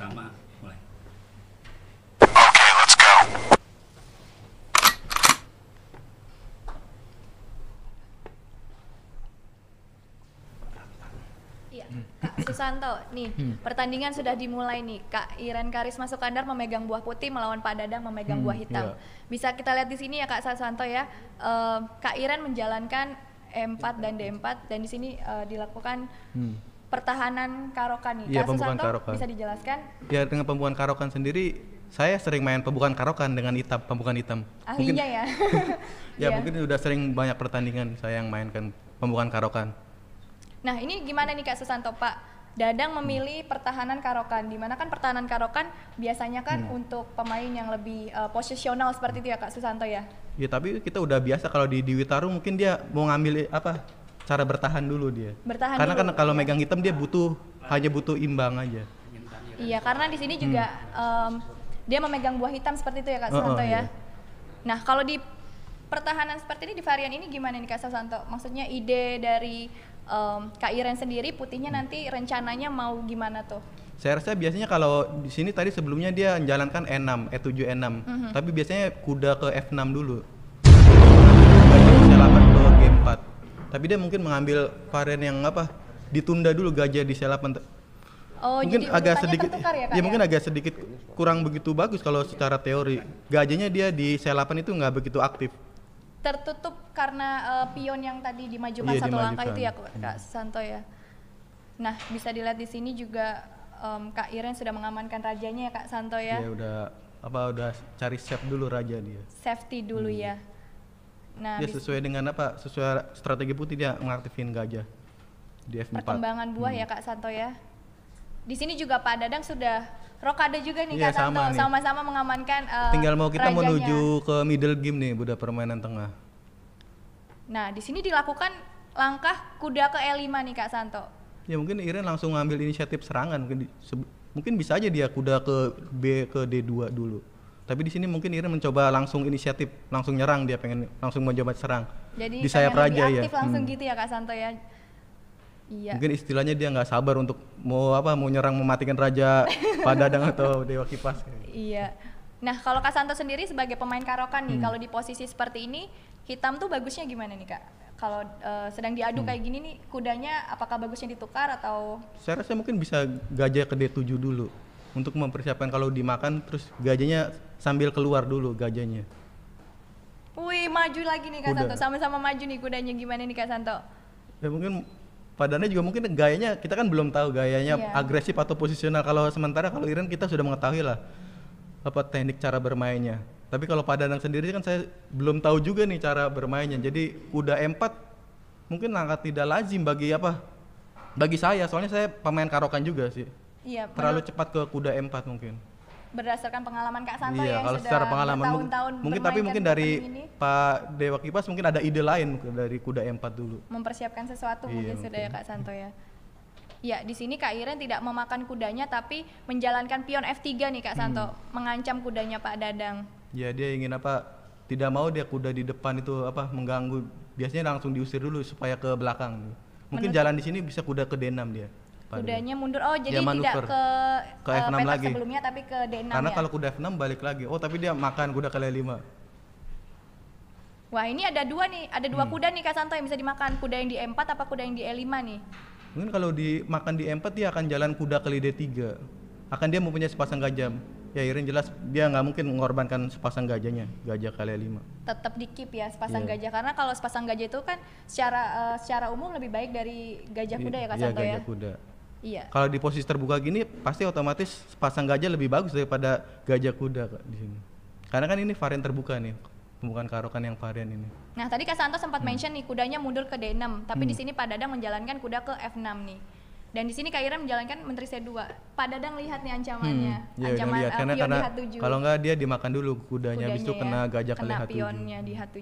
pertama mulai. Iya, Kak Susanto, nih pertandingan sudah dimulai nih. Kak Iren Karisma Sukandar memegang buah putih melawan Pak Dadang memegang buah hitam. Iya. Bisa kita lihat di sini ya Kak Susanto ya. Kak Iren menjalankan E4 dan D4 dan di sini dilakukan pertahanan karokan nih. Iya, Kak pembukaan Susanto karokan. bisa dijelaskan? Ya, dengan pembukaan karokan sendiri, saya sering main pembukaan karokan dengan hitam, pembukaan hitam. Ahlinya ya. Ya, Iya. mungkin udah sering banyak pertandingan saya yang mainkan pembukaan karokan. Nah ini gimana nih Kak Susanto, Pak Dadang memilih pertahanan karokan, dimana kan pertahanan karokan biasanya kan untuk pemain yang lebih posisional seperti itu ya Kak Susanto ya? Ya, tapi kita udah biasa kalau di Witaru mungkin dia mau ngambil cara bertahan dulu dia. Bertahan Karena dulu, kan kalau iya. megang hitam dia hanya butuh imbang aja. Iya, karena di sini juga dia memegang buah hitam seperti itu ya Kak Susanto ya. Iya. Nah kalau di pertahanan seperti ini di varian ini gimana nih Kak Susanto? Maksudnya ide dari Kak Iren sendiri putihnya nanti rencananya mau gimana tuh? Saya rasa biasanya kalau di sini tadi sebelumnya dia menjalankan E6, E7, E6. Tapi biasanya kuda ke F6 dulu. Gajah C8 ke G4. Tapi dia mungkin mengambil varian yang ditunda dulu gajah di C8. Oh, Mungkin jadi agak urutannya sedikit tertukar ya Kak? ya mungkin agak sedikit kurang begitu bagus kalau secara teori. Gajahnya dia di C8 itu nggak begitu aktif. Tertutup karena pion yang tadi dimajukan Iya, satu langkah dimajukan. itu ya Kak Santo ya. Nah bisa dilihat di sini juga Kak Iren sudah mengamankan rajanya ya Kak Santo ya. Dia udah cari save dulu raja dia. Safety dulu ya. Nah Dia sesuai dengan sesuai strategi putih dia mengaktifin gajah di F4. perkembangan buah ya Kak Santo ya. Di sini juga Pak Dadang sudah rokade juga nih Iya, Kak Santo, sama nih. sama-sama mengamankan Tinggal mau kita rajanya. menuju ke middle game nih, udah permainan tengah. Nah di sini dilakukan langkah kuda ke E5 nih Kak Santo. Ya mungkin Iren langsung ngambil inisiatif serangan, mungkin bisa aja dia kuda ke B ke D2 dulu. Tapi di sini mungkin Iren mencoba langsung inisiatif, langsung nyerang, dia pengen langsung mencoba serang. Jadi di sayap pengen lebih raja ya. aktif langsung gitu ya Kak Santo ya. Iya. Mungkin istilahnya dia nggak sabar untuk mau nyerang mematikan raja Pak Dadang atau Dewa Kipas. Iya. Nah, kalau Kak Santo sendiri sebagai pemain karokan nih, kalau di posisi seperti ini, hitam tuh bagusnya gimana nih Kak? Kalau sedang diadu kayak gini nih, kudanya apakah bagusnya ditukar atau? Saya rasa mungkin bisa gajah ke D7 dulu untuk mempersiapkan kalau dimakan, terus gajahnya sambil keluar dulu gajahnya. Wih, maju lagi nih Kak Kuda. Santo, sama-sama maju nih kudanya, gimana nih Kak Santo? Ya mungkin padanya juga mungkin gayanya kita kan belum tahu gayanya Iya. agresif atau posisional. Sementara kalau Iren kita sudah mengetahui lah teknik cara bermainnya. Tapi kalau Padang sendiri kan saya belum tahu juga nih cara bermainnya. Jadi kuda E4 mungkin langkah tidak lazim bagi saya, soalnya saya pemain karokan juga sih. Iya, Terlalu cepat ke kuda E4 mungkin. berdasarkan pengalaman Kak Santo Iya, yang kalau sudah secara pengalaman bertahun-tahun mungkin tapi bermainkan mungkin dari pertandingan ini, Pak Dewa Kipas mungkin ada ide lain dari kuda E4 dulu. mempersiapkan sesuatu Iya, mungkin sudah ya mungkin. Kak Santo ya. Ya, di sini Kak Iren tidak memakan kudanya tapi menjalankan pion F3 nih Kak Santo, mengancam kudanya Pak Dadang. Ya dia ingin tidak mau dia kuda di depan itu mengganggu. Biasanya langsung diusir dulu supaya ke belakang. Mungkin jalan di sini bisa kuda ke D6 dia. Pak Dewa. Kudanya mundur. Oh, jadi Dia tidak manuver. ke Ke F6 petak lagi. sebelumnya tapi ke D6 Karena ya. kalau kuda F6 balik lagi. Oh, tapi dia makan kuda ke L5. Wah, ini ada dua nih, ada dua kuda nih Kak Santo yang bisa dimakan. Kuda yang di E4 apa kuda yang di E5 nih? Mungkin kalau dimakan di E4 dia akan jalan kuda ke D3. Akan dia mempunyai sepasang gajah. Ya Iren jelas dia nggak mungkin mengorbankan sepasang gajahnya, gajah kali 5. Tetap di keep ya sepasang Iya. gajah, karena kalau sepasang gajah itu kan secara umum lebih baik dari gajah kuda ya Kak Iya, Santo ya. gajah kuda. Iya. Kalau di posisi terbuka gini pasti otomatis sepasang gajah lebih bagus daripada gajah kuda Kak, di sini. Karena kan ini varian terbuka nih, pembukaan karokan yang varian ini. Nah, tadi Kak Santo sempat mention nih kudanya mundur ke D6, tapi di sini Pak Dadang menjalankan kuda ke F6 nih. Dan di sini Kak Iren menjalankan menteri C2. Pak Dadang lihat nih ancamannya. Ya, Ancaman lihat karena pion di H7. kalau nggak dia dimakan dulu kudanya, habis itu Kudanya kena ya, gajah kali kena H7. pionnya di H7.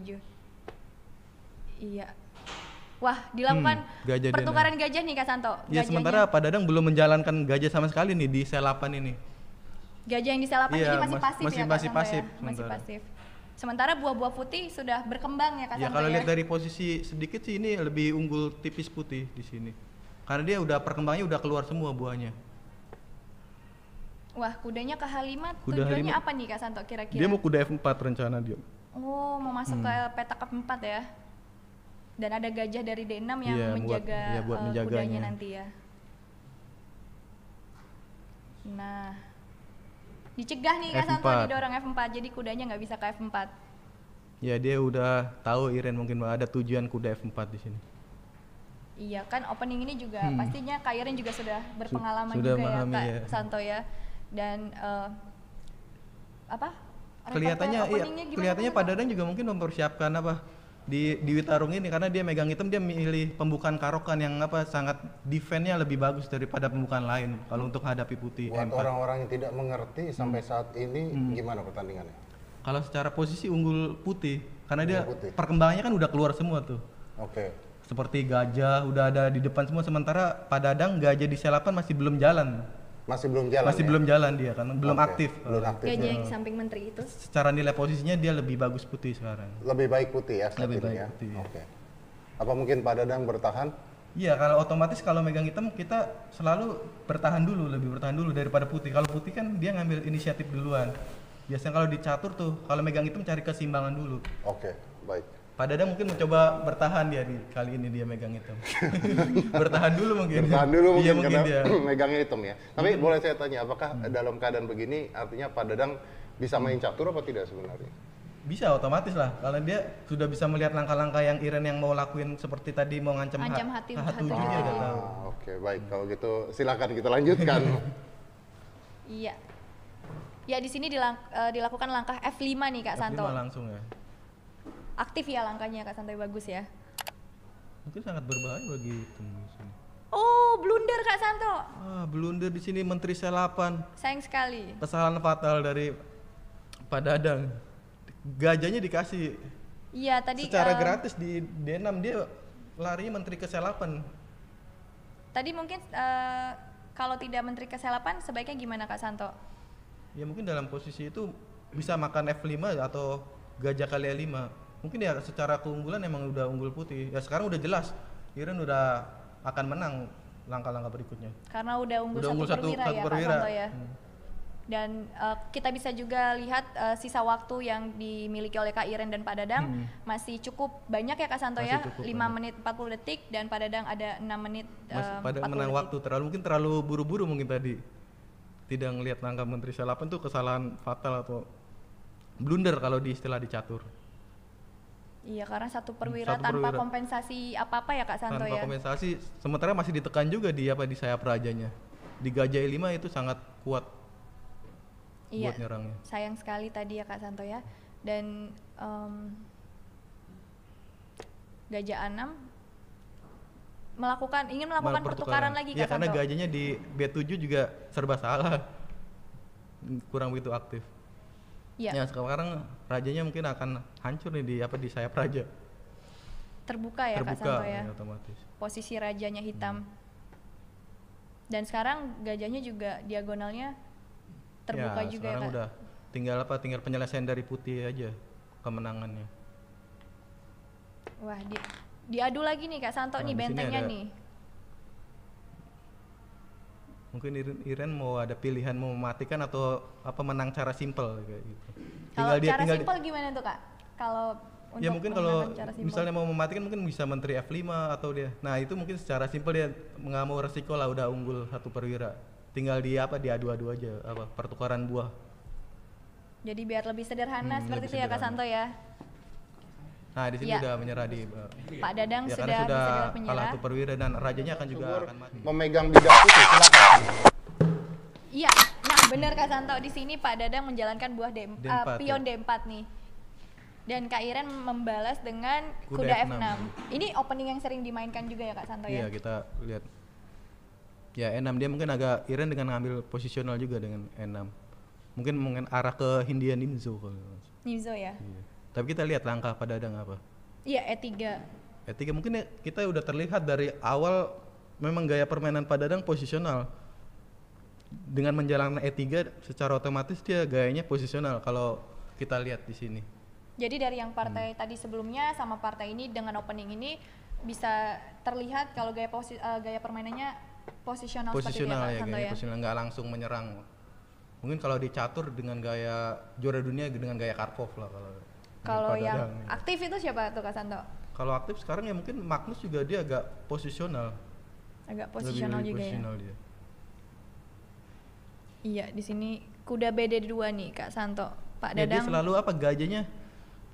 Iya. Wah, dilakukan gajah dia pertukaran gajah nih Kak Santo. Ya Gajahnya- sementara Pak Dadang belum menjalankan gajah sama sekali nih di C8 ini. gajah yang di sel 8 Iya, jadi masih pasif ya Kak masih Santo pasif ya? Masih sementara. pasif. Sementara buah-buah putih sudah berkembang ya Kak Ya Santo kalau ya. lihat dari posisi sedikit sih ini lebih unggul tipis putih di sini. Karena dia udah perkembangannya udah keluar semua buahnya. Wah, kudanya ke H5 Kuda tujuannya H5. apa nih Kak Santo kira-kira? Dia mau kuda F4 rencana dia. Oh, mau masuk ke petak keempat ya. Dan ada gajah dari D6 yang Iya, menjaga buat menjaganya. kudanya nanti ya. Nah, dicegah nih Kak Santo, F4. didorong F4, jadi kudanya nggak bisa ke F4. Ya dia udah tahu Iren mungkin ada tujuan kuda F4 di sini. Iya kan, opening ini juga pastinya Kak Iren juga sudah berpengalaman Sudah juga memahami, ya Kak ya. Santo ya. Dan apa? Kelihatannya iya, Openingnya gimana, kelihatannya Kak Pak Santo? Dadang juga mungkin mempersiapkan apa di Witarung ini karena dia megang hitam, dia milih pembukaan karokan yang apa sangat defense-nya lebih bagus daripada pembukaan lain kalau untuk hadapi putih Buat M4. orang-orang yang tidak mengerti sampai saat ini gimana pertandingannya? Kalau secara posisi unggul putih karena dia Unggul putih. perkembangannya kan udah keluar semua tuh. Oke. Seperti gajah udah ada di depan semua, sementara Pak Dadang gajah di selapan masih belum jalan. Masih belum jalan. Masih ya? belum jalan dia kan, belum Oke, aktif. Belum aktif. Gajah ya. yang di samping menteri itu. Secara nilai posisinya dia lebih bagus putih sekarang. Lebih baik putih ya saat Lebih ini baik ya. putih, ya. Oke. Apa mungkin Pak Dadang bertahan? Iya, kalau otomatis kalau megang hitam kita selalu bertahan dulu, lebih bertahan dulu daripada putih. Kalau putih kan dia ngambil inisiatif duluan. Biasanya kalau dicatur tuh, kalau megang hitam cari keseimbangan dulu. Oke, baik. Pak Dadang mungkin mencoba bertahan dia di kali ini dia megang hitam. Bertahan dulu mungkin. Bertahan dulu Iya mungkin mungkin karena dia. megangnya hitam ya. Tapi boleh saya tanya, apakah dalam keadaan begini artinya Pak Dadang bisa main catur apa tidak sebenarnya? Bisa otomatis lah, karena dia sudah bisa melihat langkah-langkah yang Iren yang mau lakuin seperti tadi mau ngancam Ancam hati- H7 hati- dia udah tahu. Oke, baik. Kalau gitu silakan kita lanjutkan. Iya. Ya di sini dilakukan langkah F5 nih Kak F5 Santo. langsung ya. Aktif ya langkahnya Kak Santo, bagus ya. Mungkin sangat berbahaya bagi hitam di sini. Oh, blunder Kak Santo. Ah, blunder di sini Menteri Selapan. Sayang sekali. Kesalahan fatal dari Pak Dadang. Gajahnya dikasih Iya, tadi secara gratis di D6, dia larinya Menteri Keselapan. tadi mungkin kalau tidak menteri keselapan sebaiknya gimana Kak Santo? Ya mungkin dalam posisi itu bisa makan F5 atau gajah kali E5. Mungkin ya secara keunggulan emang udah unggul putih. Ya sekarang udah jelas Iren udah akan menang langkah-langkah berikutnya. Karena udah unggul, Udah unggul satu perwira satu ya Kak perwira. Santo ya. Dan kita bisa juga lihat sisa waktu yang dimiliki oleh Kak Iren dan Pak Dadang masih cukup banyak ya Kak Santo Masih ya. cukup 5 banyak. menit 40 detik dan Pak Dadang ada 6 menit Masih pada 40 menang detik. waktu mungkin terlalu buru-buru mungkin tadi. Tidak ngelihat langkah Menteri Selapan tuh kesalahan fatal atau blunder kalau di istilah dicatur. Iya, karena satu perwira Satu tanpa perwira. kompensasi apa-apa ya Kak Santo Tanpa ya. kompensasi, sementara masih ditekan juga di sayap rajanya. Di gajah E5 itu sangat kuat Iya. buat nyerangnya. Sayang sekali tadi ya Kak Santo ya. Dan gajah A6 ingin melakukan pertukaran lagi Ya Kak karena Santo. gajahnya di B7 juga serba salah. Kurang begitu aktif. Iya, Ya sekarang rajanya mungkin akan hancur nih di sayap raja. terbuka ya Kak Terbuka Santo ya. otomatis. Posisi rajanya hitam. Dan sekarang gajahnya juga diagonalnya terbuka Ya, juga ya sekarang Kak. udah tinggal penyelesaian dari putih aja kemenangannya. Wah, diadu lagi nih Kak Santo Nah, nih di sini bentengnya ada- nih. Mungkin Iren mau ada pilihan mau mematikan atau apa menang cara simpel kayak gitu. Kalau cara simpel gimana tuh Kak? Kalau untuk Ya mungkin kalau memenangkan cara simpel. misalnya mau mematikan mungkin bisa menteri F5 atau dia. Nah, itu mungkin secara simpel dia nggak mau resiko lah udah unggul satu perwira. Tinggal diadu-adu aja pertukaran buah. Jadi biar lebih sederhana seperti lebih itu ya Kak sederhana. Santo ya. Nah, di sini Ya. udah menyerah di Pak Dadang ya sudah karena sudah bisa kalah menyerah. satu perwira dan rajanya akan juga Subur akan mati. memegang bidang putih, silakan. Iya, nah benar Kak Santo, di sini Pak Dadang menjalankan buah D4, pion ya. D4 nih. Dan Kak Iren membalas dengan Kuda kuda F6. F6. Ini opening yang sering dimainkan juga ya Kak Santo Iya, ya. kita lihat. Ya, E6 dia mungkin agak Iren dengan ngambil posisional juga dengan E6. Mungkin arah ke Hindia Nimzo kalau. Nimzo ya. Iya. Tapi kita lihat langkah Pak Dadang apa. Iya, E3. E3 mungkin ya, kita udah terlihat dari awal memang gaya permainan Pak Dadang posisional. Dengan menjalankan E3 secara otomatis dia gayanya posisional kalau kita lihat di sini. Jadi dari yang partai tadi sebelumnya sama partai ini dengan opening ini bisa terlihat kalau gaya permainannya posisional seperti itu ya Posisional Kak ya Santo gayanya ya. posisional, nggak langsung menyerang. Mungkin kalau di catur dengan gaya juara dunia dengan gaya Karpov lah Kalau Pak yang Dadang nih. aktif itu siapa tuh Kak Santo? Kalau aktif sekarang ya mungkin Magnus juga dia agak posisional. Agak Lebih posisional juga posisional ya. dia. Iya, di sini kuda BD2 nih Kak Santo. Pak Ya, dia Dadang selalu apa gajahnya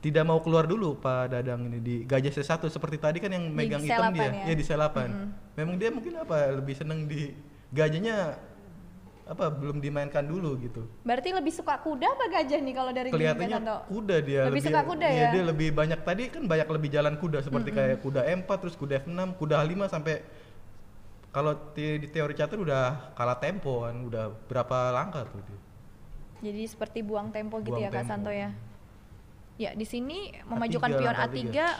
tidak mau keluar dulu Pak Dadang ini di gajah C1 seperti tadi kan yang megang hitam dia. selapan ya? Ya di selapan. Memang dia mungkin apa lebih seneng di gajahnya apa belum dimainkan dulu gitu. berarti lebih suka kuda apa gajah nih kalau dari gini, Kak Kelihatannya Santo? kuda dia Lebih suka kuda iya, ya? dia lebih banyak tadi kan banyak lebih jalan kuda seperti kayak kuda M4 terus kuda F6 kuda H5 sampai kalau di teori catur udah kalah tempo kan udah berapa langkah tuh dia. Jadi seperti buang tempo gitu Buang ya Kak tempo. Santo ya. Ya, di sini memajukan A3, pion langkah A3 Mungkin dengan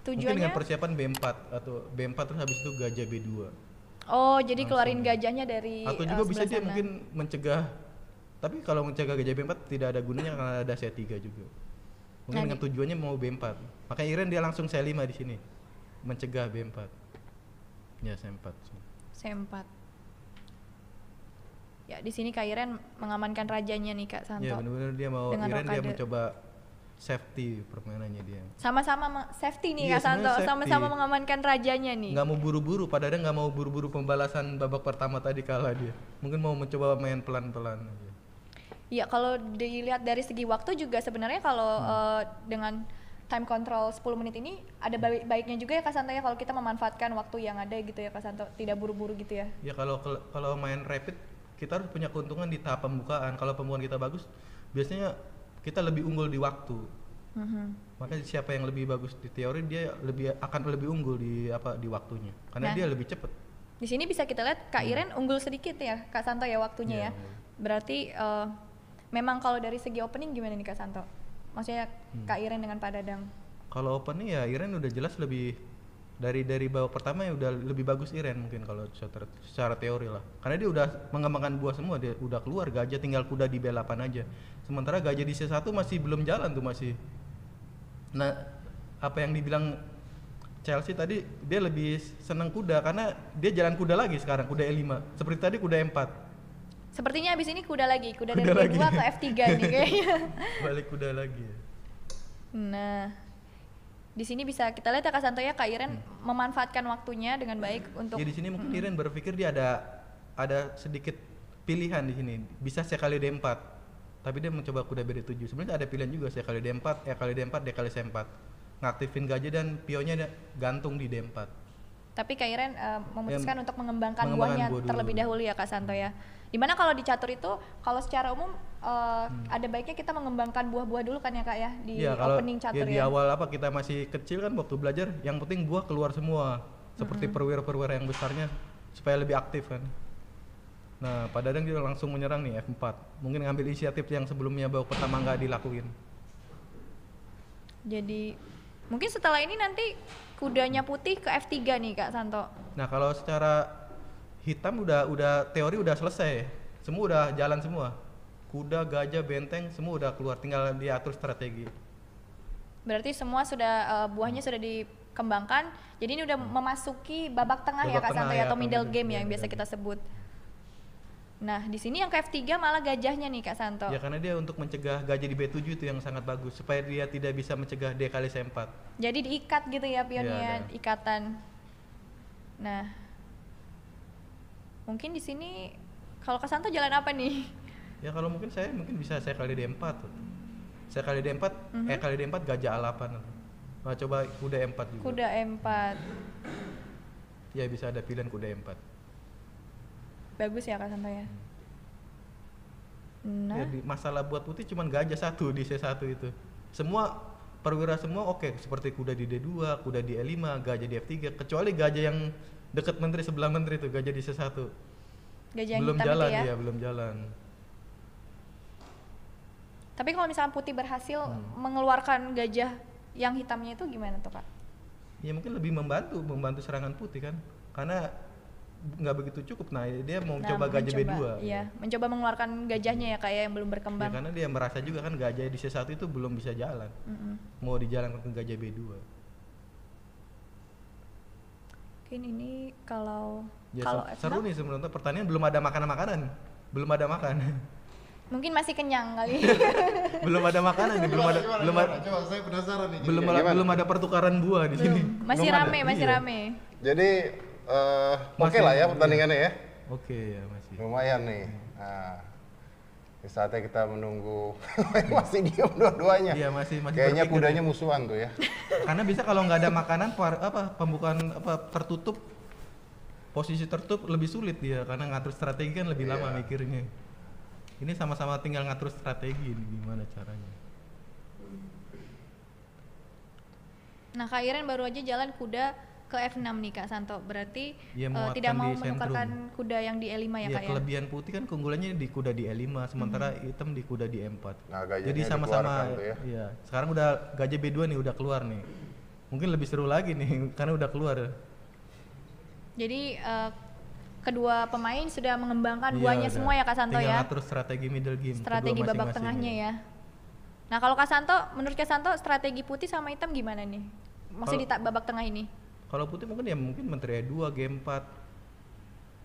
tujuannya persiapan B4 atau B4 terus habis itu gajah B2 oh, jadi langsung keluarin ya. gajahnya dari atau juga bisa sebelah dia sana. mungkin mencegah tapi kalau mencegah gajah B4 tidak ada gunanya karena ada C3 juga mungkin Nah, dengan tujuannya mau B4 makanya Iren dia langsung C5 di sini mencegah B4 ya C4 C4. Ya, di sini Kak Iren mengamankan rajanya nih Kak Santo. ya benar-benar dia mau Dengan Iren dia rokade. mencoba safety permainannya dia Sama-sama safety nih Iya, Kak Santo, sebenarnya sama-sama safety. mengamankan rajanya nih. nggak mau buru-buru padahal nggak mau buru-buru pembalasan babak pertama tadi kalah dia mungkin mau mencoba main pelan-pelan aja. Ya, kalau dilihat dari segi waktu juga sebenarnya kalau dengan time control 10 menit ini ada baiknya juga ya Kak Santo ya kalau kita memanfaatkan waktu yang ada gitu ya Kak Santo, tidak buru-buru gitu ya. Ya kalau main rapid kita harus punya keuntungan di tahap pembukaan. Kalau pembukaan kita bagus, biasanya kita lebih unggul di waktu. Makanya siapa yang lebih bagus di teori dia akan lebih unggul di waktunya. Karena Nah, dia lebih cepat. Di sini bisa kita lihat Kak Iren unggul sedikit ya Kak Santo ya waktunya ya. Iya, unggul. Berarti memang kalau dari segi opening gimana nih Kak Santo? Maksudnya Kak Iren dengan Pak Dadang. Kalau open nih ya Iren udah jelas lebih dari babak pertama ya udah lebih bagus Iren mungkin kalau secara teori lah. Karena dia udah mengembangkan buah semua, dia udah keluar gajah tinggal kuda di B8 aja. Sementara gajah di C1 masih belum jalan tuh masih. Nah, apa yang dibilang Chelsea tadi dia lebih senang kuda karena dia jalan kuda lagi sekarang, kuda E5. Seperti tadi kuda E4. Sepertinya abis ini kuda lagi, kuda Kuda dari B2 lagi. ke F3 nih kayaknya. Balik kuda lagi. Nah, di sini bisa kita lihat ya Kak Santo ya Kak Iren memanfaatkan waktunya dengan baik untuk Ya di sini mungkin Iren berpikir dia ada sedikit pilihan di sini. Bisa sekali D4. Tapi dia mencoba kuda BD7. Sebenarnya ada pilihan juga sekali D4, kali D4, kali C4. Ngaktifin gajah dan pionnya gantung di D4. tapi Kak Iren memutuskan untuk mengembangkan mengembangkan buahnya buah dulu. terlebih dahulu ya Kak Santo ya. Dimana kalau di catur itu kalau secara umum ada baiknya kita mengembangkan buah-buah dulu kan ya Kak ya di Iya, kalau opening catur di ya. awal kita masih kecil kan waktu belajar, yang penting buah keluar semua. Seperti perwira-perwira yang besarnya supaya lebih aktif kan. Nah, Pak Dadang dia langsung menyerang nih F4. Mungkin ngambil inisiatif yang sebelumnya babak pertama nggak dilakuin. Jadi mungkin setelah ini nanti kudanya putih ke F3 nih Kak Santo. Nah, kalau secara hitam udah teori udah selesai. Semua udah jalan semua. Kuda, gajah, benteng semua udah keluar, tinggal diatur strategi. Berarti semua sudah buahnya sudah dikembangkan. Jadi ini udah memasuki babak tengah ya Babak Kak Santo tengah ya, ya, atau atau middle middle game ya game, yang biasa middle kita sebut. Nah, di sini yang ke F3 malah gajahnya nih Kak Santo. Ya karena dia untuk mencegah gajah di B7 itu yang sangat bagus supaya dia tidak bisa mencegah D kali C4. Jadi diikat gitu ya pionnya, ada. ikatan. Nah, mungkin di sini kalau Kak Santo jalan apa nih? Ya kalau mungkin saya bisa saya kali D4 tuh. Saya kali D4, kali D4 gajah A8. Nah, coba kuda M4 juga. Kuda M4. Ya bisa ada pilihan kuda M4. Bagus ya Kak Santo ya. Nah, Ya, masalah buat putih cuman gajah satu di C1 itu. Semua perwira semua oke, seperti kuda di D2, kuda di E5, gajah di F3, kecuali gajah yang dekat menteri sebelah menteri itu, gajah di C1. gajah yang Belum hitam jalan itu ya. dia, belum jalan. Tapi kalau misalnya putih berhasil mengeluarkan gajah yang hitamnya itu gimana tuh Kak? Ya mungkin lebih membantu serangan putih kan. Karena nggak begitu cukup. Nah, dia mau coba gajah B2. Iya, mencoba mengeluarkan gajahnya ya Kak ya yang belum Ya, berkembang. karena dia merasa juga kan gajah di C1 itu belum bisa jalan. Mau dijalankan ke gajah B2. Mungkin ini kalau Ya, kalau seru F6 nih sebenarnya pertandingan belum ada makanan-makanan. Belum ada makan. Mungkin masih kenyang kali. Belum ada makanan nih, Coba saya penasaran nih. belum ada pertukaran buah di sini. Masih Belum ada, rame, masih iya. rame. Jadi oke lah ya pertandingannya ya. Oke ya masih. Lumayan nih. Nah, di saatnya kita menunggu masih diem dua-duanya. Iya, masih Kayaknya berpikir kudanya musuhan tuh ya. Karena bisa kalau nggak ada makanan pembukaan tertutup, posisi tertutup lebih sulit dia karena ngatur strategi kan lebih lama Iya. mikirnya. Ini sama-sama tinggal ngatur strategi nih, gimana caranya. Nah, Kak Iren baru aja jalan kuda ke F6 nih Kak Santo. Berarti Iya, muatkan tidak mau di menukarkan kuda yang di E5 ya Iya, Kak ya? kelebihan putih kan keunggulannya di kuda di E5 sementara hitam di kuda di E4. Nah, gajahnya Jadi sama-sama dikeluarkan tuh ya. iya. Sekarang udah gajah B2 nih udah keluar nih. Mungkin lebih seru lagi nih karena udah keluar. Jadi kedua pemain sudah mengembangkan Iya, buahnya udah. semua ya Kak Santo Tinggal ya? ngatur strategi middle game. Strategi kedua babak masing-masing tengahnya ya. Nah, kalau Kak Santo, menurut Kak Santo strategi putih sama hitam gimana nih? Masih di babak tengah ini? Kalau putih mungkin menteri E2 game 4.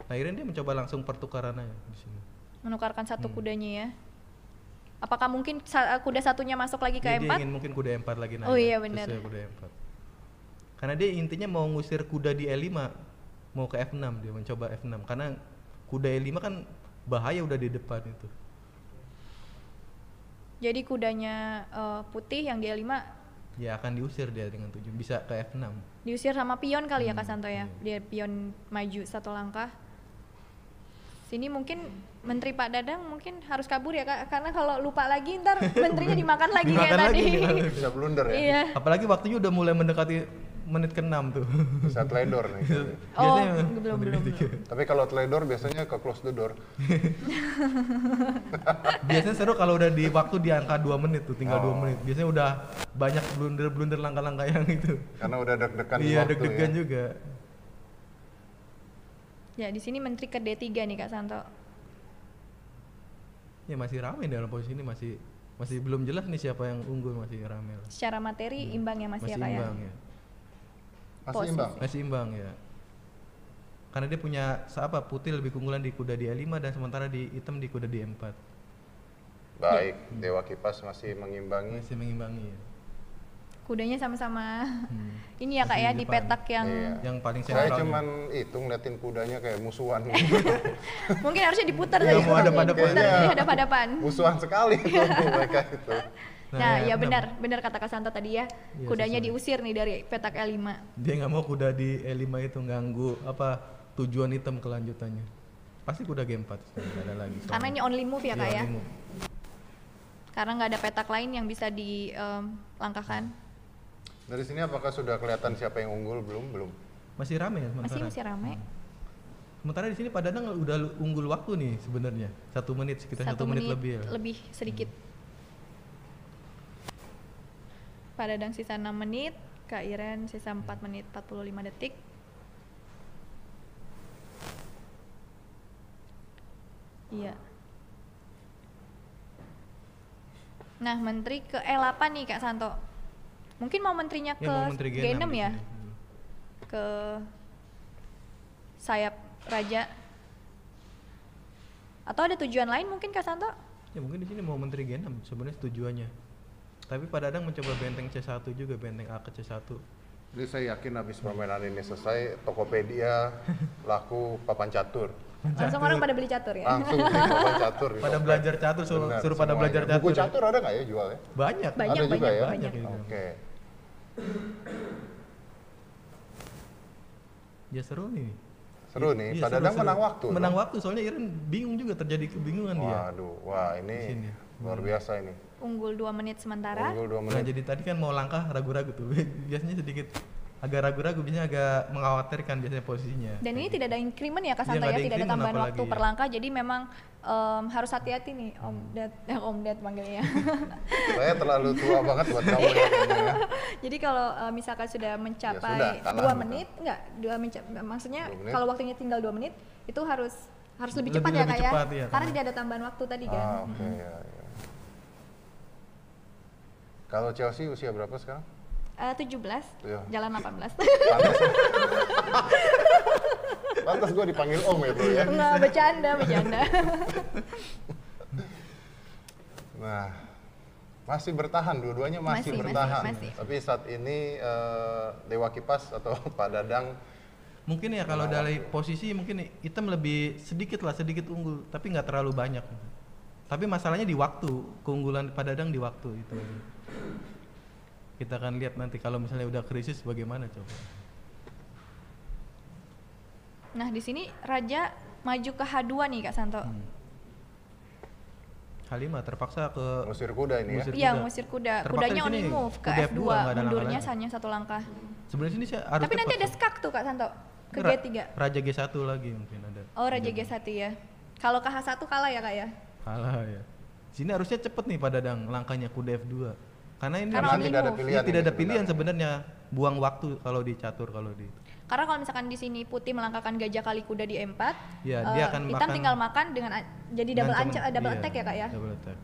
Akhirnya dia mencoba langsung pertukaran aja di sini. Menukarkan satu kudanya ya. Apakah mungkin kuda satunya masuk lagi ke Dia E4? ingin mungkin kuda E4 lagi naik. Oh iya, benar. Sesuai kuda E4. Karena dia intinya mau ngusir kuda di E5, mau ke F6 dia mencoba F6 karena kuda E5 kan bahaya udah di depan itu. Jadi kudanya putih yang di E5 Ya akan diusir dia dengan 7 bisa ke F6. diusir sama pion kali ya Kak Santo ya? Dia pion maju satu langkah. Sini mungkin Menteri Pak Dadang mungkin harus kabur ya Kak, karena kalau lupa lagi ntar menterinya dimakan lagi kayak Dimakan tadi. lagi, dimakan lagi. Bisa blunder ya. Iya. Apalagi waktunya udah mulai mendekati menit ke-6 tuh. Bisa teledor nih. Oh, Biasanya belum. Tapi kalau teledor biasanya ke close the door. Biasanya seru kalau udah di waktu di angka 2 menit tuh, tinggal 2 Oh. menit. Biasanya udah banyak blunder-blunder langkah-langkah yang itu. Karena udah deg-degan di Iya, waktu deg-degan ya. juga. Ya di sini Menteri ke D3 nih Kak Santo. Ya masih ramai dalam posisi ini masih belum jelas nih siapa yang unggul, masih ramai lah. Secara materi imbang ya Mas Masih ya Kak ya. imbang ya. Masih Posisi. imbang. Masih imbang ya. Karena dia punya putih lebih keunggulan di kuda di E5 dan sementara di hitam di kuda di E4. Baik, Dewa Kipas masih mengimbangi. Masih mengimbangi ya. Kudanya sama-sama ini ya Kak Masih ya di di depan. petak yang Iya. Yang paling Saya sentral. cuman itu ngeliatin kudanya kayak musuhan. mungkin harusnya diputar Iya, tadi. mau hadap-hadapan. Diputar, Kayaknya jadi hadap-hadapan. Musuhan sekali tuh mereka itu. Nah, ya enam. benar kata Kak Santo tadi ya. Iya, Kudanya sesuai. diusir nih dari petak E5. Dia nggak mau kuda di E5 itu ganggu tujuan hitam kelanjutannya. Pasti kuda game 4 nggak ada lagi. Karena ini only move ya Kak Iya, ya. only move. Karena nggak ada petak lain yang bisa dilangkahkan. Dari sini apakah sudah kelihatan siapa yang unggul belum? Masih rame ya sementara. Masih ramai. Sementara di sini Pak Danang udah unggul waktu nih sebenarnya. 1 menit sekitar 1 menit lebih ya. lebih sedikit. Pak Dadang sisa 6 menit, Kak Iren sisa 4 menit 45 detik. Iya. Nah, menteri ke E8 nih Kak Santo. Mungkin mau menterinya ke Ya, mau menteri G6 di ya? sini. Ke sayap raja. Atau ada tujuan lain mungkin Kak Santo? Ya mungkin di sini mau menteri G6 sebenarnya tujuannya. Tapi Pak Dadang mencoba benteng C1 juga, benteng A ke C1. Jadi saya yakin habis permainan ini selesai, Tokopedia laku papan catur. Langsung orang pada beli catur ya? Langsung beli papan catur. di Pada Tokped. belajar catur, suruh Benar, pada semuanya. belajar catur. Buku catur ada nggak ya jual ya? Banyak. Banyak, Ada juga ya? banyak. Banyak. Oke. Ya seru nih. Seru nih, Iya, Pak seru, Dadang seru. menang waktu. Menang dong. waktu soalnya Iren bingung juga, terjadi kebingungan dia. Waduh, wah Di ini sini. luar biasa ini. Unggul 2 menit sementara. Unggul 2 Nah menit. jadi tadi kan mau langkah ragu-ragu tuh. Biasanya sedikit agak ragu-ragu, biasanya agak mengkhawatirkan biasanya posisinya. Dan ini tidak ada increment ya Kak Iya, Santo nggak ya, ada tidak ada increment tambahan apalagi waktu ya. per langkah, jadi memang harus hati-hati nih Om Ded manggilnya. Saya terlalu tua banget buat kamu ya. kayaknya ya. Jadi kalau misalkan sudah sudah, mencapai kalah 2 menit, maksudnya 2 menit. kalau waktunya tinggal 2 menit itu harus lebih cepat Lebih ya Kak ya, cepat, iya, karena karena- tidak ada tambahan waktu tadi kan. Ah, oke ya, ya. Kalau Chelsea usia berapa sekarang? 17, Iya. jalan 18. Pantas. Lantas gue dipanggil Om ya bro ya. Nggak, bercanda. Nah, masih bertahan, dua-duanya masih Masih, bertahan. masih. Tapi saat ini Dewa Kipas atau Pak Dadang Mungkin ya kalau dari posisi mungkin hitam lebih sedikit unggul, tapi nggak terlalu banyak. Tapi masalahnya di waktu, keunggulan Pak Dadang di waktu itu. Kita akan lihat nanti kalau misalnya udah krisis bagaimana coba. Nah, di sini Raja maju ke H2 nih Kak Santo. H5 terpaksa ke ngusir kuda ini ya. ngusir Iya, kuda. ngusir kuda. Terpaksa Kudanya di sini only move ke kuda F2, F2, nggak ada mundurnya langkah hanya 1 langkah. Sebenarnya sini saya harus Tapi nanti cepat ada skak tuh Kak Santo ke Ra- G3. Raja G1 lagi mungkin ada. Oh, Raja G1 ya. Kalau ke H1 kalah ya Kak ya? Kalah ya. Sini harusnya cepet nih Pak Dadang langkahnya kuda F2. Karena ini Karena harusnya only tidak ada move. pilihan. tidak ini ada pilihan sebenarnya. Buang waktu kalau di catur kalau di. Karena kalau misalkan di sini Putih melangkahkan gajah kali kuda di E4, Ya, dia akan hitam makan tinggal makan dengan jadi double dengan double iya, attack ya Kak ya? Double attack.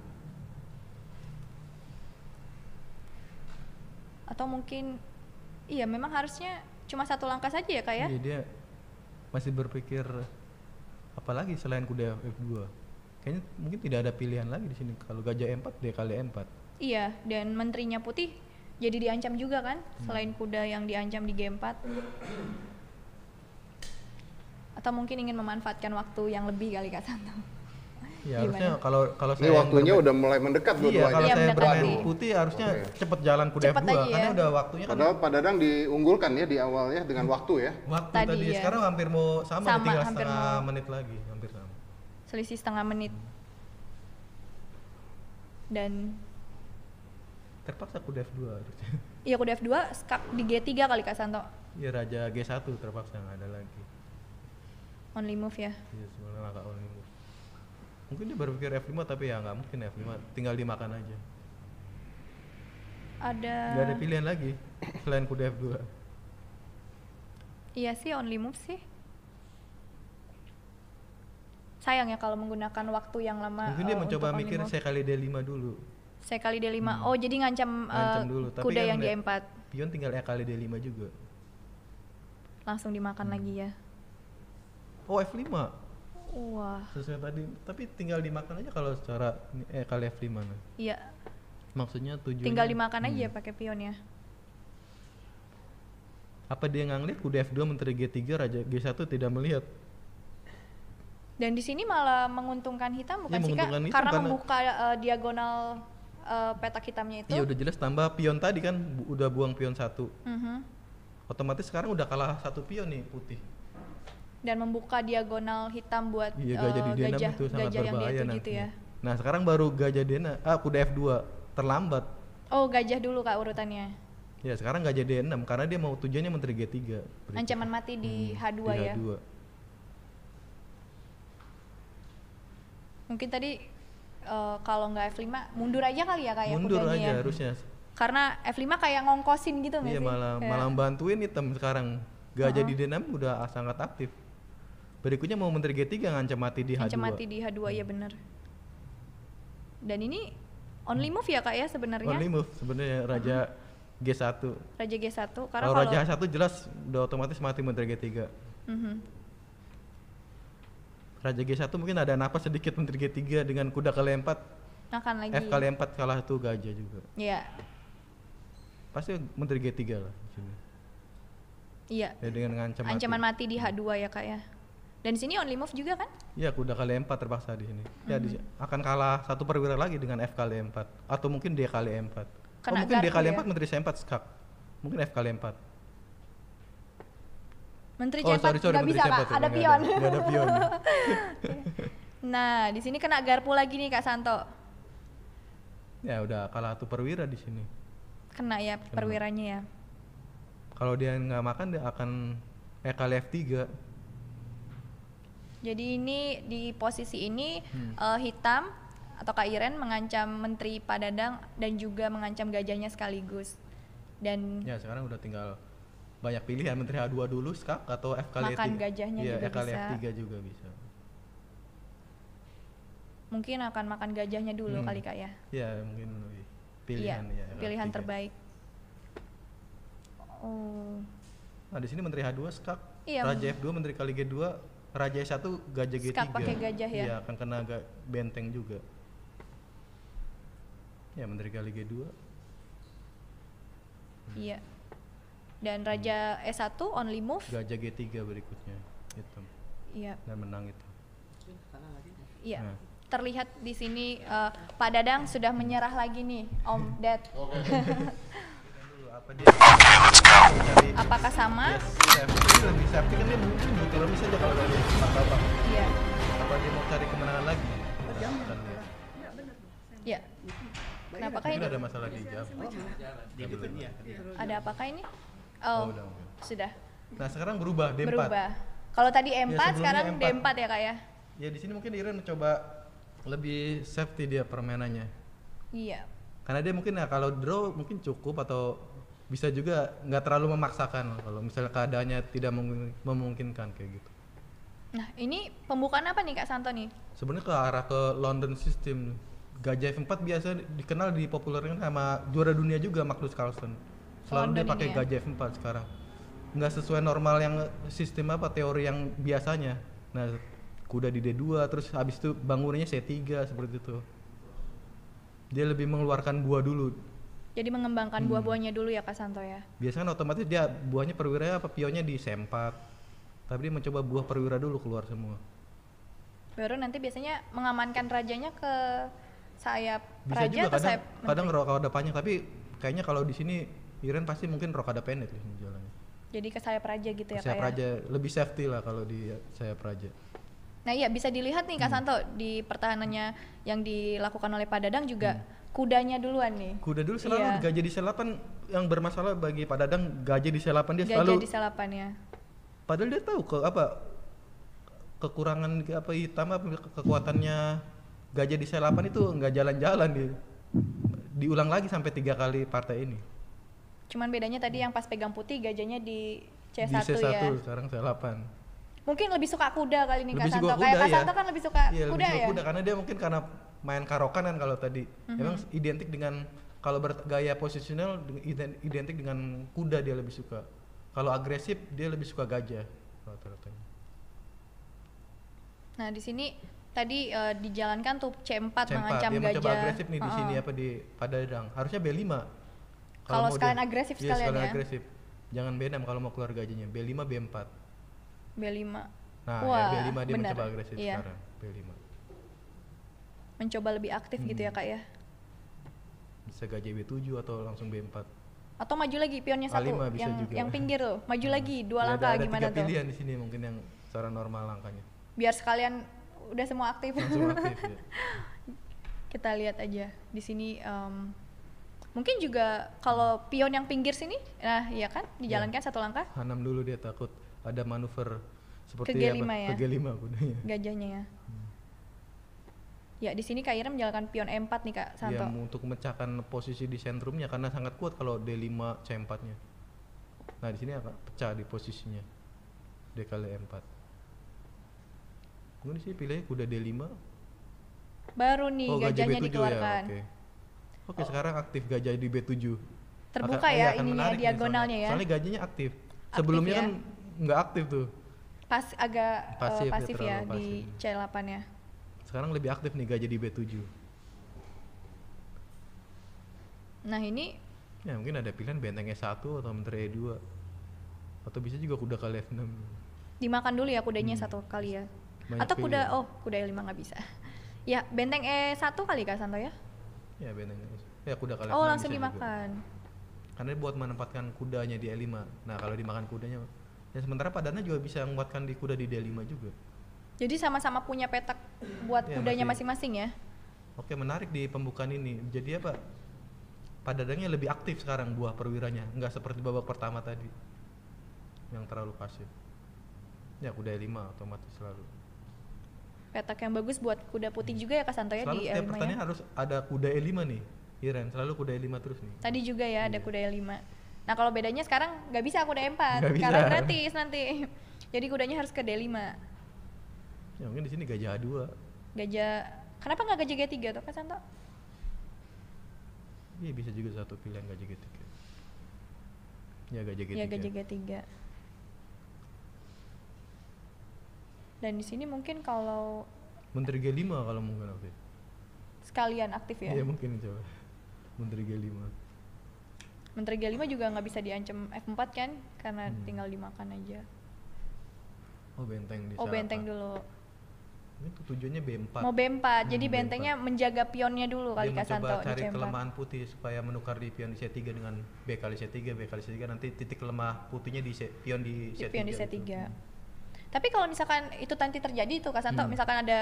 Atau mungkin iya memang harusnya cuma 1 langkah saja ya Kak ya? Iya, dia masih berpikir apalagi selain kuda F2. Kayaknya mungkin tidak ada pilihan lagi di sini. Kalau gajah E4 dia kali E4. Iya, dan menterinya Putih jadi diancam juga kan, selain kuda yang diancam di G4. Atau mungkin ingin memanfaatkan waktu yang lebih kali Kak Santo. Ya Gimana? harusnya kalau Ini saya waktunya udah mulai mendekat Iya, dua-duanya. kalau Iya, saya mendekati. bermain putih harusnya Oke. cepet jalan kuda Cepet F2 aja ya. karena udah waktunya kan Padahal Pak Dadang diunggulkan ya di awal ya dengan waktu ya. waktu Tadi, tadi, iya. sekarang hampir mau sama, Sama, tinggal hampir setengah mau. menit lagi, hampir sama. Selisih setengah menit. Dan Terpaksa kuda F2 harusnya. iya kuda F2 skak di G3 kali Kak Santo. Iya Raja G1 terpaksa nggak ada lagi. Only move ya. Iya sebenarnya langkah only move. Mungkin dia berpikir F5 tapi ya nggak mungkin F5, tinggal dimakan aja. Ada Nggak ada pilihan lagi selain kuda F2. Iya sih only move sih. Sayang ya kalau menggunakan waktu yang lama. Mungkin dia mencoba untuk only mikir move. saya kali D5 dulu. Saya kali D5. Oh, jadi ngancam, Ngancam dulu, tapi kuda kan yang di dia- E4. Pion tinggal E kali D5 juga. Langsung dimakan lagi ya. Oh F5 Wah. sesuai tadi, tapi tinggal dimakan aja kalau secara E kali F5 nah. Iya, Maksudnya tujuannya tinggal dimakan aja pakai pion ya. Apa dia nggak ngeliat kuda F2 menteri G3 Raja G1 tidak melihat? Dan di sini malah menguntungkan hitam bukan Iya, sih Kak? menguntungkan hitam Karena karena- membuka diagonal petak hitamnya itu. Iya udah jelas tambah pion tadi kan udah buang pion 1. Mhm. Otomatis sekarang udah kalah 1 pion nih putih. Dan membuka diagonal hitam buat Iya gajah di D6 gajah, itu sangat gajah yang berbahaya D7 nanti. gitu ya. Nah sekarang baru gajah D6, kuda F2 terlambat. Oh, gajah dulu Kak urutannya. Ya sekarang gajah D6 karena dia mau tujuannya menteri G3. berikut. Ancaman mati di H2 Di ya. H2. Mungkin tadi kalau nggak F5 mundur aja kali ya Kak ya Mundur kudanya aja ya. harusnya. Karena F5 kayak ngongkosin gitu nggak Iya sih? malah Kayak- malah bantuin hitam sekarang. Gajah di D6 udah sangat aktif. Berikutnya mau menteri G3 ngancam mati di H2. Ancam mati di H2 ya benar. Dan ini only move ya Kak ya sebenarnya. Only move sebenarnya Raja G1. Raja G1 karena Kalau kalau Raja H1 jelas udah otomatis mati menteri G3. Mhm. Raja G1 mungkin ada napas sedikit menteri G3 dengan kuda kali 4. akan lagi. F kali 4 kalah tuh gajah juga. Iya. Pasti menteri G3 lah di sini. Iya. Ya dengan ngancam Ancaman mati. mati di H2 ya Kak ya. Dan di sini only move juga kan? Ya kuda kali 4 terpaksa di sini. Ya akan kalah 1 perwira lagi dengan F kali 4 atau mungkin D kali 4. Kena mungkin D garpu kali ya? 4 menteri C4 skak. Mungkin F kali 4. Menteri Oh, C4 sorry, nggak menteri bisa C4 Kak, ya, ada nggak pion. nggak ada pion. Nah, di sini kena garpu lagi nih Kak Santo. Ya udah kalah 1 perwira di sini. Kena ya perwiranya ya. Kalau dia nggak makan dia akan E kali F3. Jadi ini di posisi ini hitam atau Kak Iren mengancam Menteri Pak Dadang dan juga mengancam gajahnya sekaligus. Dan Ya sekarang udah tinggal banyak pilihan menteri H2 dulu skak atau F kali Makan E3. gajahnya Iya, juga E kali bisa. F3 juga bisa. mungkin akan makan gajahnya dulu kali Kak ya. Ya mungkin lebih pilihan Iya, ya. pilihan F3. terbaik. Oh. Nah di sini menteri H2 skak Iya. Raja F2 Menteri Kali G2, Raja S1 Gajah G3. Skat pakai gajah ya? Iya, akan kena benteng juga. Ya, Menteri Kali G2. Iya. Dan Raja S1 only move. Gajah G3 berikutnya. Itu. Iya. Dan menang itu. Iya. Nah. Terlihat di sini Pak Dadang sudah menyerah lagi nih, Om Dad. Apa dia cari Apakah sama? safety, lebih safety kan dia mungkin butuh remis aja kalau dia patah bang. Iya. Apa dia mau cari kemenangan lagi? Kan dia. Iya. Kenapakah Mungkin ini? ada masalah di jam. Ada apakah ini? Oh, Oh, udah mungkin. sudah Nah sekarang berubah D4. berubah. Kalau tadi E4, sebelumnya sekarang E4. D4 ya kak ya? Ya di sini mungkin Iren coba lebih safety dia permainannya. Iya. Karena dia mungkin ya kalau draw mungkin cukup atau bisa juga nggak terlalu memaksakan kalau misalnya keadaannya tidak memungkinkan kayak gitu. Nah ini pembukaan apa nih Kak Santo nih? Sebenarnya ke arah ke London System. Gajah F4 biasa dikenal dipopulerkan sama juara dunia juga Magnus Carlsen. Selalu dia London pakai ini ya? Gajah F4 sekarang. Nggak sesuai normal yang sistem apa teori yang biasanya. Nah, kuda di D2 terus habis itu bangunannya C3 seperti itu. Dia lebih mengeluarkan buah dulu. Jadi mengembangkan buah-buahnya dulu ya Kak Santo ya? Biasanya kan otomatis dia buahnya perwira apa pionnya di C4. Tapi dia mencoba buah perwira dulu keluar semua. Baru nanti biasanya mengamankan rajanya ke sayap Bisa raja juga atau kadang sayap kadang menteri? rokada panjang tapi kayaknya kalau di sini Iren pasti mungkin rokada pendek di sini jalannya. Jadi ke sayap raja gitu ya Kak Sayap ya? raja lebih safety lah kalau di sayap raja. Nah iya bisa dilihat nih Kak Santo di pertahanannya yang dilakukan oleh Pak Dadang juga kudanya duluan nih. Kuda dulu selalu Iya. gajah di C8 yang bermasalah bagi Pak Dadang gajah di C8 dia Gajah selalu di selapannya. padahal dia tahu kekurangan apa hitam apa kekuatannya gajah di C8 itu nggak jalan-jalan dia. Diulang lagi sampai 3 kali partai ini. Cuman bedanya tadi yang pas pegang putih gajahnya di C1, Di C1 ya. sekarang C8. Mungkin lebih suka kuda kali nih Kak Lebih Santo. suka Kayak kuda, Kak ya. Santo kan lebih suka Iya, kuda lebih suka ya. kuda karena dia mungkin karena main karokan kan kalau tadi. Memang identik dengan kalau bergaya posisional identik dengan kuda dia lebih suka. Kalau agresif dia lebih suka gajah rata-ratanya. Nah, di sini tadi dijalankan tuh C4, C4 mengancam dia gajah. mencoba agresif nih di sini Heeh. apa di Padadang. Harusnya B5. Kalau mau sekalian dia- agresif iya, sekalian sekalian ya. agresif. Jangan B6 kalau mau keluar gajahnya. B5 B4. B5. Nah, Wah, ya B5 dia benar. mencoba agresif Iya. sekarang. B5. Mencoba lebih aktif gitu ya Kak ya. Bisa gajah B7 atau langsung B4. Atau maju lagi pionnya satu A5 bisa juga. yang pinggir tuh. Maju lagi 2 Ya, langkah ada gimana 3 tuh? pilihan di sini mungkin yang secara normal langkahnya. Biar sekalian udah semua aktif. Langsung aktif ya. Kita lihat aja di sini mungkin juga kalau pion yang pinggir sini nah iya kan dijalankan satu langkah H6 dulu dia takut ada manuver seperti Ke G5 apa? ya? Ke G5 kudanya. gajahnya ya. Ya di sini Kak Irem menjalankan pion E4 nih Kak Santo. Ya, untuk memecahkan posisi di sentrumnya karena sangat kuat kalau D5 C4-nya. Nah, di sini akan pecah di posisinya. D kali E4. Kemudian di sini pilihnya kuda D5. Baru nih gajah gajahnya B7 dikeluarkan. ya. Oke, sekarang aktif gajah di B7. Terbuka Akan- ya akan ininya menarik nih, diagonalnya ya. Soalnya gajahnya aktif. Aktif Sebelumnya ya. kan nggak aktif tuh. Pas agak Pasif ya, pasif ya terlalu di pasif. C8 ya. Sekarang lebih aktif nih gajah di B7. Nah ini Ya mungkin ada pilihan benteng E1 atau menteri E2. Atau bisa juga kuda kali F6. dimakan dulu ya kudanya satu kali ya. Banyak Atau kuda pilihan. kuda E5 nggak bisa. Ya benteng E1 kali Kak Santo ya. Ya benteng ya kuda kali Oh F6 langsung bisa juga. dimakan. Karena dia buat menempatkan kudanya di E5. Nah kalau dimakan kudanya ya sementara Padana juga bisa menguatkan di kuda di D5 juga. Jadi sama-sama punya petak buat Ya, kudanya masih. masing-masing ya. Oke menarik di pembukaan ini. Jadi apa? Padadangnya lebih aktif sekarang buah perwiranya. Nggak seperti babak pertama tadi. Yang terlalu pasif. Ya kuda E5 otomatis selalu. Petak yang bagus buat kuda putih juga ya Kak Santo ya Selalu di setiap E5 ya. pertandingan harus ada kuda E5 nih. Iren selalu kuda E5 terus nih. Tadi juga ya ada Iya. kuda E5. Nah kalau bedanya sekarang nggak bisa kuda E4 Nggak bisa. karena gratis nanti. Jadi kudanya harus ke D5. Ya mungkin di sini gajah A2. Gajah, kenapa nggak gajah G3 tuh Kak Santo? Iya bisa juga satu pilihan gajah G3. Ya gajah G3. Ya gajah G3. Dan di sini mungkin kalau Menteri G5 kalau mungkin aktif. sekalian aktif ya. Iya mungkin coba. Menteri G5. Menteri G5 juga nggak bisa diancam F4 kan, karena tinggal dimakan aja. Oh benteng di Oh sana. benteng dulu. Ini tuh tujuannya B4. Mau B4, jadi B4. bentengnya menjaga pionnya dulu Dia kali Kak Santo mencoba di cari C4. kelemahan putih supaya menukar di pion di C3 dengan B kali C3, B kali C3 nanti titik lemah putihnya di pion di Di C3. pion di C3. gitu. Tapi kalau misalkan itu nanti terjadi tuh Kak Santo, misalkan ada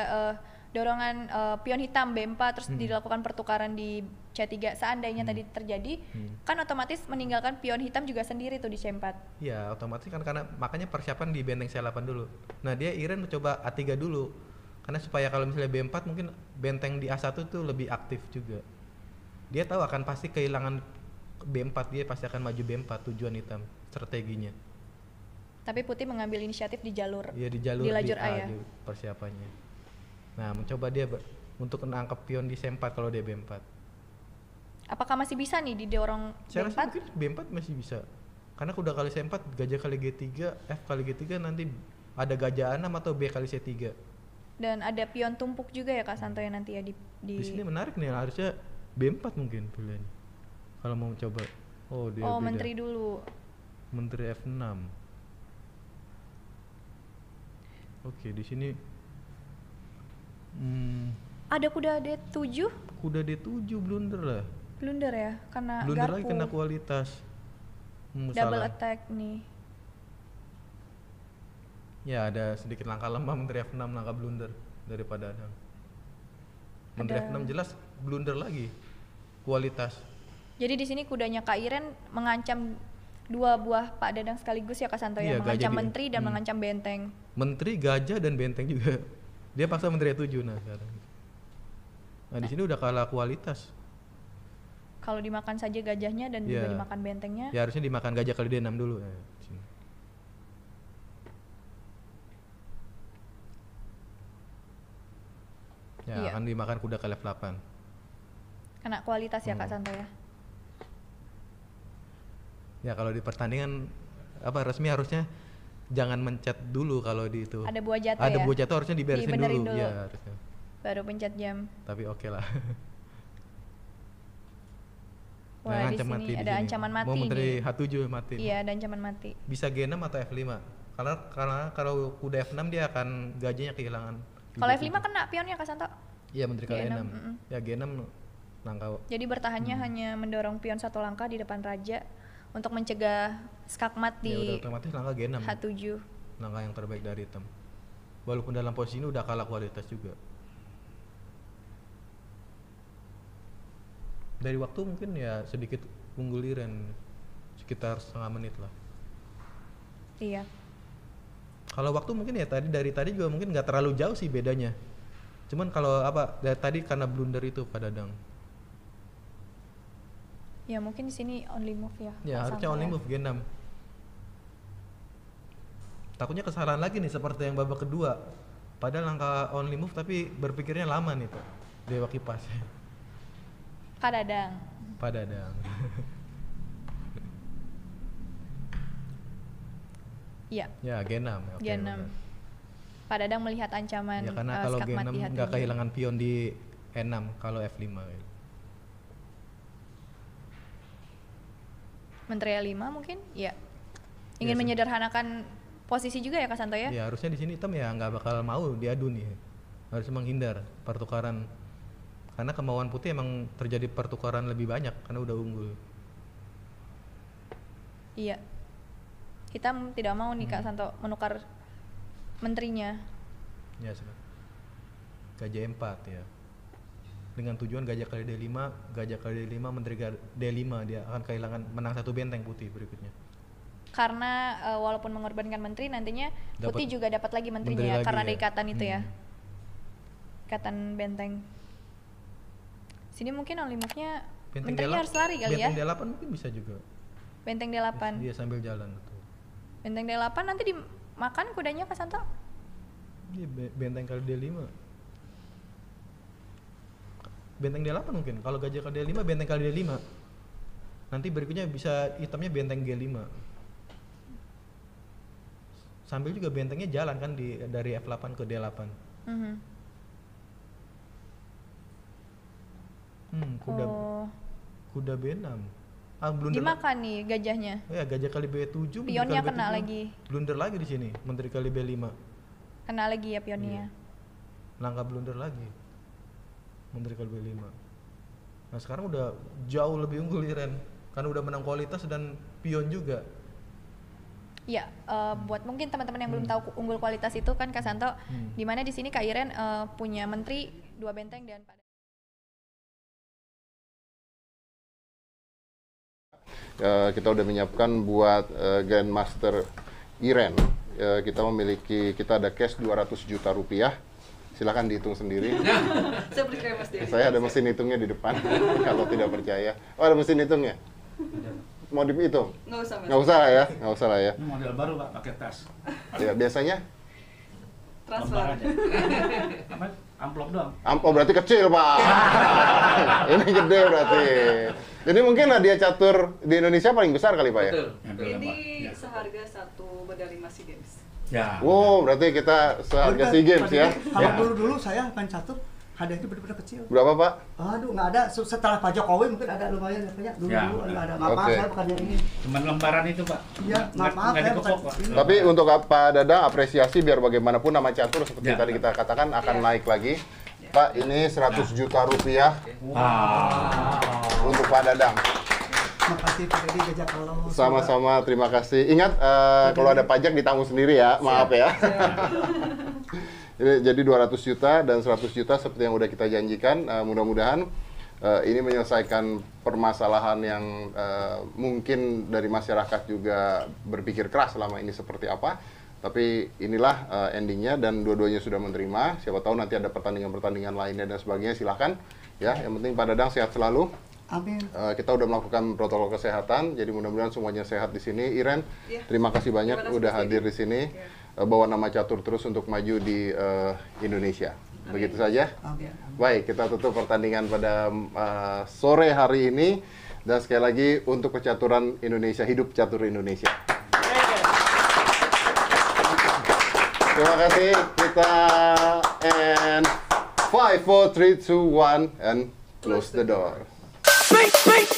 dorongan pion hitam B4 terus dilakukan pertukaran di C3, seandainya tadi terjadi, kan otomatis meninggalkan pion hitam juga sendiri tuh di C4. Iya, otomatis kan karena makanya persiapan di benteng C8 dulu. Nah, dia Iren mencoba A3 dulu. Karena supaya kalau misalnya B4 mungkin benteng di A1 tuh lebih aktif juga. Dia tahu akan pasti kehilangan B4, dia pasti akan maju B4 tujuan hitam strateginya. Tapi Putih mengambil inisiatif di jalur. Iya di jalur Di lajur A ya. di persiapannya. Nah, mencoba dia untuk menangkap pion di C4 kalau dia B4. Apakah masih bisa nih didorong Saya rasa B4? mungkin B4 masih bisa. Karena udah kali C4, gajah kali G3, F kali G3 nanti ada gajah A6 atau B kali C3. Dan ada pion tumpuk juga ya Kak Santo ya nanti ya di Di sini menarik nih, harusnya B4 mungkin pilihannya. Kalau mau coba. Oh, dia Oh, beda. menteri dulu. Menteri F6. Oke, di sini Ada kuda D7, kuda D7 blunder lah. blunder ya karena Blunder garpu. lagi kena kualitas. Double Salah. attack nih. Ya, ada sedikit langkah lemah Menteri F6, langkah blunder daripada Adang. Menteri Ada- F6 jelas blunder lagi. Kualitas. Jadi di sini kudanya Kak Iren mengancam dua buah Pak Dadang sekaligus ya Kak Santo ya, Iya, gajah mengancam di- menteri dan mengancam benteng. Menteri, gajah dan benteng juga. Dia paksa Menteri 7 nah sekarang. Nah, di sini udah kalah kualitas. Kalau dimakan saja gajahnya dan juga Iya. dimakan bentengnya. Ya harusnya dimakan gajah kali D6 dulu. Sini. Ya, Iya. akan dimakan kuda kali F8. Kena kualitas ya Kak Santo ya. Ya, kalau di pertandingan resmi harusnya jangan mencet dulu kalau di itu. Ada buah jatuh Ada ya. buah jatuh harusnya diberesin Dibenerin dulu. dulu. Ya, harusnya. Baru pencet jam. Tapi oke lah. Wah, Nah, di ancam sini mati di ada sini. ancaman mati Mau Menteri nih. H7 mati. Iya, ada ancaman mati. Bisa G6 atau F5. Karena kalau kuda F6 dia akan gajahnya kehilangan. Kalau F5 kena pionnya Kak Santo. Iya, Menteri kali G6, E6. Ya G6 langkah. Jadi bertahannya hanya mendorong pion satu langkah di depan raja untuk mencegah skakmat Ya udah di otomatis langkah G6. H7. Langkah yang terbaik dari hitam. Walaupun dalam posisi ini udah kalah kualitas juga. Dari waktu mungkin ya sedikit unggul Iren, sekitar setengah menit lah. Iya. Kalau waktu mungkin ya dari tadi juga mungkin nggak terlalu jauh sih bedanya. Cuman kalau dari tadi karena blunder itu Pak Dadang. Ya mungkin di sini only move ya. Ya Kak harusnya Santo only ya. move G6. Takutnya kesalahan lagi nih seperti yang babak kedua. Padahal langkah only move tapi berpikirnya lama nih Pak. Dewa Kipas. Kak Dadang. Pak Dadang. Iya, Ya G6. Oke, G6. benar. Pak Dadang melihat ancaman Ya karena kalau skakmat G6 di H7. nggak kehilangan pion di E6 kalau F5 gitu. Menteri A5 mungkin? Iya. Ingin Iya sih. menyederhanakan posisi juga ya Kak Santo ya? Ya harusnya di sini hitam ya nggak bakal mau diadu nih. Harus menghindar pertukaran. Karena kemauan putih emang terjadi pertukaran lebih banyak karena udah unggul. Iya. Hitam tidak mau nih Kak Santo menukar menterinya. Ya sebenarnya. Gajah E4 ya. Dengan tujuan gajah kali D5, gajah kali D5, menteri D5 dia akan kehilangan menang satu benteng putih berikutnya. Karena walaupun mengorbankan menteri nantinya Dapat putih juga dapat lagi menterinya menteri ya, lagi karena ada ya. ikatan itu ya. Ikatan benteng. Sini mungkin only move-nya menterinya harus lari kali ya. Benteng D8 mungkin bisa juga. Benteng D8. Dia sambil jalan betul. Benteng D8 nanti dimakan kudanya Kak Santo. Iya, benteng kali D5. Benteng D8 mungkin. Kalau gajah kali D5, benteng kali D5. Nanti berikutnya bisa hitamnya benteng G5. sambil juga bentengnya jalan kan dari F8 ke D8. Mhm. Kuda B6. Blunder. Dimakan nih gajahnya. Ya, gajah kali B7. menteri Pionnya kali kena B7. lagi. Blunder lagi di sini, menteri kali B5. Kena lagi ya pionnya. Langkah blunder lagi. Menteri kali B5. Nah, sekarang udah jauh lebih unggul Iren. Karena udah menang kualitas dan pion juga. Ya, buat mungkin teman-teman yang belum tahu unggul kualitas itu kan Kak Santo, di mana di sini Kak Iren punya menteri 2 benteng dan kita udah menyiapkan buat Grandmaster Iren. Kita ada cash 200 juta rupiah. Silakan dihitung sendiri. Saya percaya Mas Dedi. Saya ada mesin hitungnya di depan. Kalau tidak percaya. Oh, ada mesin hitungnya? Mau dihitung? Nggak usah, Mas. Nggak usah lah ya, nggak usah lah ya. Ini model baru Pak, pakai tas. Ya, biasanya Transfer. Lembar aja. Apa? Amplop doang. oh berarti kecil, Pak. Ini gede berarti. Ini mungkin hadiah catur di Indonesia paling besar kali, Pak ya? Yang dua lembar. Ini Ya. seharga 1 medali SEA Games. Ya. Wow, berarti kita seharga SEA Games ya. Kalau dulu saya main catur, hadiahnya benar-benar kecil. Berapa, Pak? Aduh, nggak ada. Setelah Pak Jokowi mungkin ada lumayan katanya. Dulu Ya, nggak ada. Maaf, Oke. saya bukan yang ini. Cuman lembaran itu Pak. Iya, maaf, Nggak saya dikepok, bukan Pak. ini. Tapi untuk Pak Dadang apresiasi biar bagaimanapun nama catur seperti Ya. tadi kita katakan akan naik lagi. Pak, ini 100 juta rupiah untuk Pak Dadang. Makasih Pak Dedi Gajah Kalau. Sama-sama, terima kasih. Ingat, kalau ada pajak ditanggung sendiri ya, maaf ya. Jadi 200 juta dan 100 juta seperti yang udah kita janjikan. Mudah-mudahan ini menyelesaikan permasalahan yang mungkin dari masyarakat juga berpikir keras selama ini seperti apa. Tapi inilah endingnya dan dua-duanya sudah menerima. Siapa tahu nanti ada pertandingan-pertandingan lainnya dan sebagainya, silahkan. Ya, yang penting Pak Dadang sehat selalu. Amin. Kita udah melakukan protokol kesehatan, jadi mudah-mudahan semuanya sehat di sini. Iren, Iya. terima kasih banyak Terima kasih, udah Mas hadir di sini. Bawa nama catur terus untuk maju di Indonesia. Begitu saja. Amin. Baik, kita tutup pertandingan pada sore hari ini. Dan sekali lagi untuk kecaturan Indonesia, hidup catur Indonesia. Terima kasih. Kita and 5, 4, 3, 2, 1 and close the door. Beat, beat.